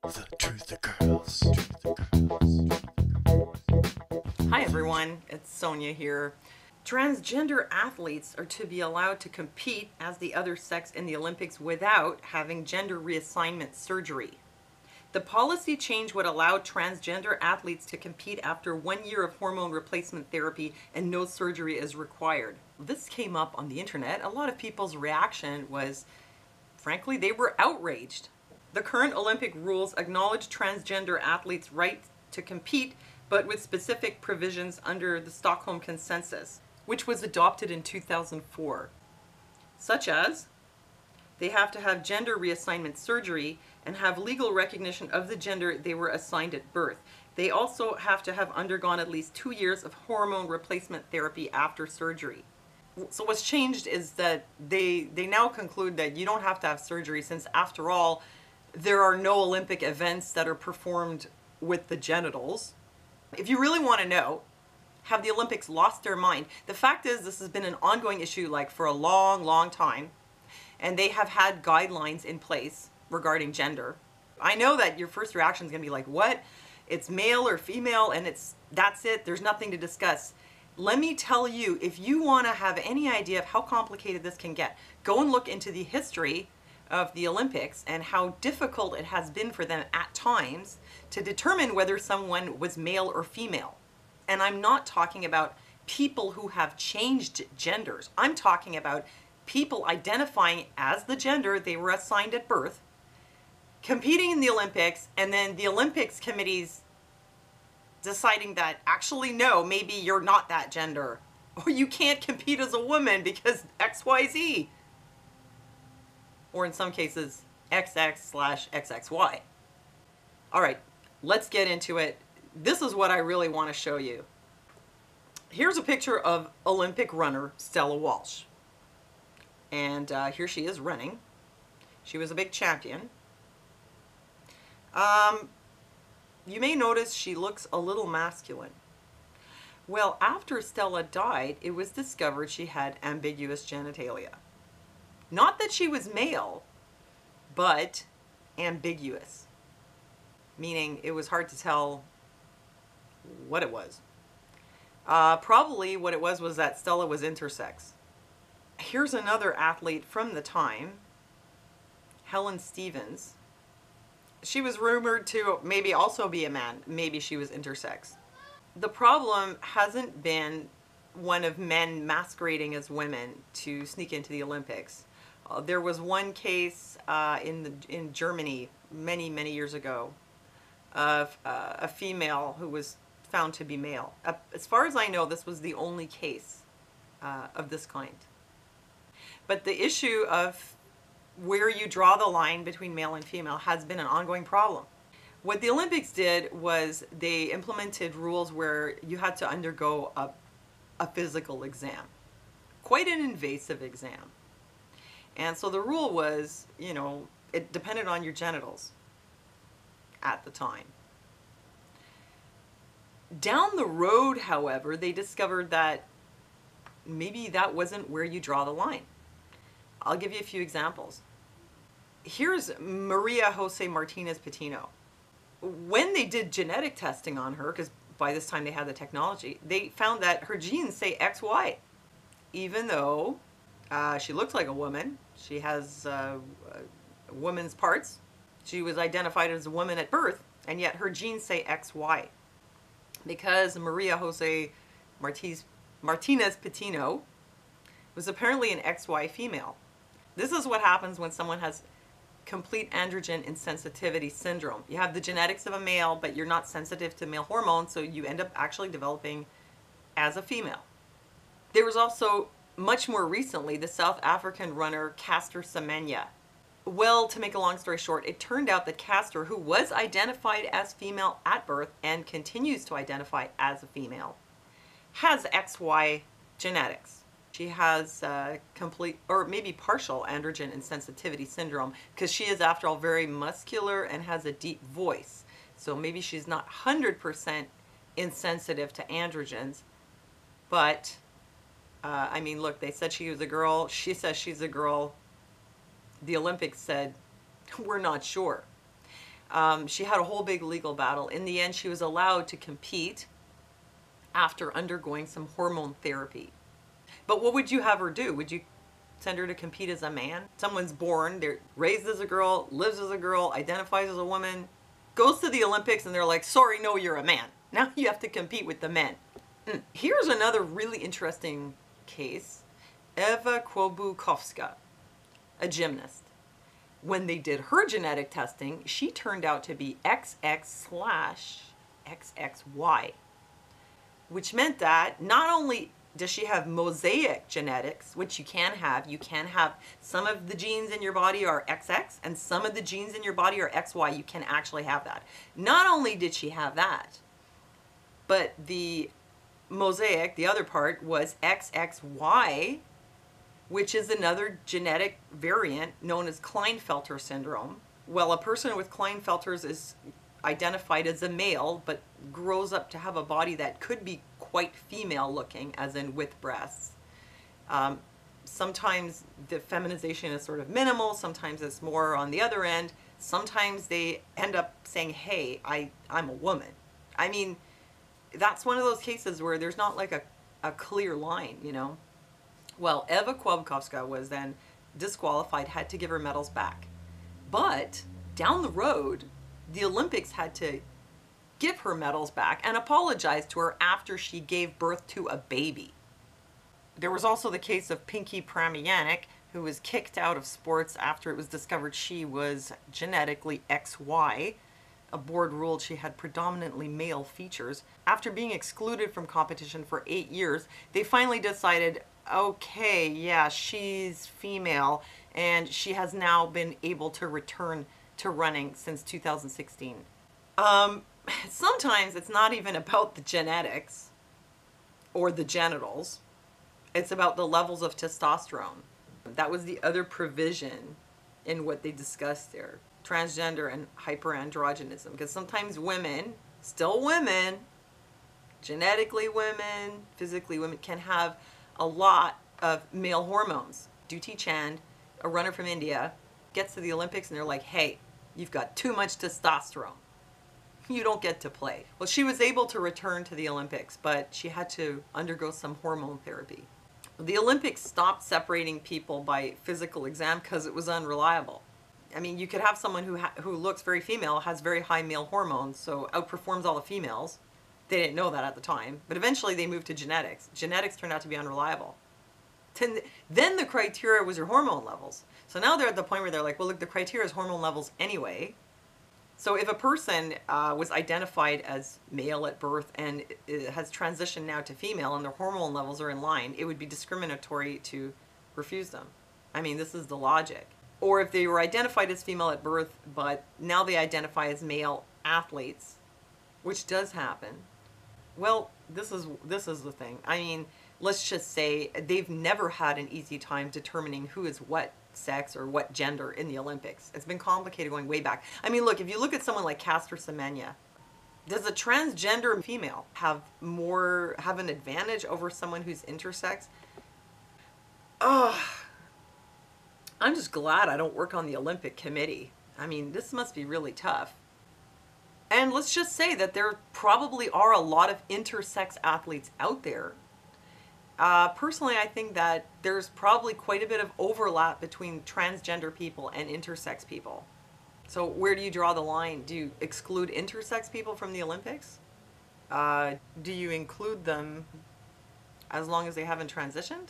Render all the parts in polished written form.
The Truth of Girls. Hi everyone, it's Sonia here. Transgender athletes are to be allowed to compete as the other sex in the Olympics without having gender reassignment surgery. The policy change would allow transgender athletes to compete after 1 year of hormone replacement therapy and no surgery is required. This came up on the internet. A lot of people's reaction was, frankly, they were outraged. The current Olympic rules acknowledge transgender athletes' right to compete, but with specific provisions under the Stockholm Consensus, which was adopted in 2004, such as they have to have gender reassignment surgery and have legal recognition of the gender they were assigned at birth. They also have to have undergone at least 2 years of hormone replacement therapy after surgery. So what's changed is that they now conclude that you don't have to have surgery, since after all, there are no Olympic events that are performed with the genitals. If you really want to know, have the Olympics lost their mind? The fact is, this has been an ongoing issue for a long time, and they have had guidelines in place regarding gender. I know that your first reaction is going to be like, what? It's male or female and that's it. There's nothing to discuss. Let me tell you, if you want to have any idea of how complicated this can get, go and look into the history of the Olympics and how difficult it has been for them at times to determine whether someone was male or female. And I'm not talking about people who have changed genders. I'm talking about people identifying as the gender they were assigned at birth, competing in the Olympics, and then the Olympics committees deciding that actually no, maybe you're not that gender, or you can't compete as a woman because XYZ. Or in some cases, XX/XXY. All right, let's get into it. This is what I really want to show you. Here's a picture of Olympic runner Stella Walsh. And here she is running. She was a big champion. You may notice she looks a little masculine. Well, after Stella died, it was discovered she had ambiguous genitalia. Not that she was male, but ambiguous, meaning it was hard to tell what it was. Probably what it was that Stella was intersex. Here's another athlete from the time, Helen Stevens. She was rumored to maybe also be a man. Maybe she was intersex. The problem hasn't been one of men masquerading as women to sneak into the Olympics. There was one case in Germany many years ago of a female who was found to be male. As far as I know, this was the only case of this kind. But the issue of where you draw the line between male and female has been an ongoing problem. What the Olympics did was they implemented rules where you had to undergo a physical exam, quite an invasive exam. And so the rule was, it depended on your genitals at the time. Down the road, however, they discovered that maybe that wasn't where you draw the line. I'll give you a few examples. Here's Maria Jose Martinez Patino. When they did genetic testing on her, because by this time they had the technology, they found that her genes say XY. Even though she looks like a woman, she has woman's parts, she was identified as a woman at birth, and yet her genes say XY. Because Maria Jose Martinez Patino was apparently an XY female. This is what happens when someone has complete androgen insensitivity syndrome. You have the genetics of a male, but you're not sensitive to male hormones, so you end up actually developing as a female. There was also, much more recently, the South African runner Caster Semenya. Well, to make a long story short, it turned out that Caster, who was identified as female at birth and continues to identify as a female, has XY genetics. She has complete, or maybe partial, androgen insensitivity syndrome, because she is, after all, very muscular and has a deep voice. So maybe she's not 100% insensitive to androgens, but I mean, look, they said she was a girl. She says she's a girl. The Olympics said, we're not sure. She had a whole big legal battle. In the end, she was allowed to compete after undergoing some hormone therapy. But what would you have her do? Would you send her to compete as a man? Someone's born, they're raised as a girl, lives as a girl, identifies as a woman, goes to the Olympics, and they're like, sorry, no, you're a man. Now you have to compete with the men. Here's another really interesting case. Eva Kuckowska, a gymnast. When they did her genetic testing, she turned out to be XX/XXY, which meant that not only does she have mosaic genetics, which you can have some of the genes in your body are XX and some of the genes in your body are XY. You can actually have that. Not only did she have that, but the mosaic, the other part, was XXY, which is another genetic variant known as Klinefelter syndrome. Well, a person with Klinefelter's is identified as a male, but grows up to have a body that could be quite female looking, as in with breasts. Sometimes the feminization is sort of minimal, sometimes it's more on the other end. Sometimes they end up saying, hey, I'm a woman. I mean, that's one of those cases where there's not like a clear line, you know. Well, Eva Kuckowska was then disqualified, had to give her medals back. But down the road, the Olympics had to give her medals back and apologize to her after she gave birth to a baby. There was also the case of Pinky Pramianic, who was kicked out of sports after it was discovered she was genetically XY. A board ruled she had predominantly male features. After being excluded from competition for 8 years, they finally decided, okay, yeah, she's female, and she has now been able to return to running since 2016. Sometimes it's not even about the genetics or the genitals. It's about the levels of testosterone. That was the other provision in what they discussed there. Transgender and hyperandrogenism. Because sometimes women, still women, genetically women, physically women, can have a lot of male hormones. Duty Chand, a runner from India, gets to the Olympics and they're like, hey, you've got too much testosterone. You don't get to play. Well, she was able to return to the Olympics, but she had to undergo some hormone therapy. The Olympics stopped separating people by physical exam because it was unreliable. I mean, you could have someone who looks very female, has very high male hormones, so outperforms all the females. They didn't know that at the time, but eventually they moved to genetics. Genetics turned out to be unreliable. Then the criteria was your hormone levels. So now they're at the point where they're like, well, look, the criteria is hormone levels anyway. So if a person was identified as male at birth and has transitioned now to female and their hormone levels are in line, it would be discriminatory to refuse them. I mean, this is the logic. Or if they were identified as female at birth, but now they identify as male athletes, which does happen. Well, this is the thing. I mean, let's just say they've never had an easy time determining who is what sex or what gender in the Olympics. It's been complicated going way back. I mean, look, if you look at someone like Caster Semenya, does a transgender female have an advantage over someone who's intersex? Oh, I'm just glad I don't work on the Olympic committee. I mean, this must be really tough. And let's just say that there probably are a lot of intersex athletes out there. Personally, I think that there's probably quite a bit of overlap between transgender people and intersex people. So where do you draw the line? Do you exclude intersex people from the Olympics? Do you include them as long as they haven't transitioned?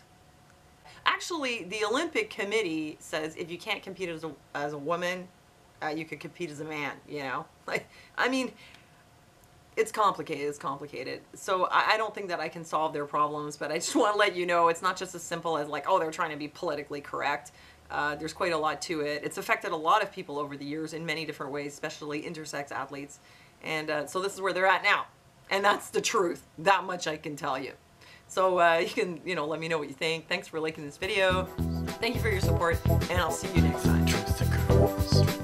Actually, the Olympic Committee says if you can't compete as a woman, you could compete as a man, you know? Like, I mean, it's complicated. So I don't think that I can solve their problems, but I just want to let you know it's not just as simple as like, oh, they're trying to be politically correct. There's quite a lot to it. It's affected a lot of people over the years in many different ways, especially intersex athletes. And so this is where they're at now. And that's the truth. That much I can tell you. So you can, let me know what you think. Thanks for liking this video. Thank you for your support, and I'll see you next time.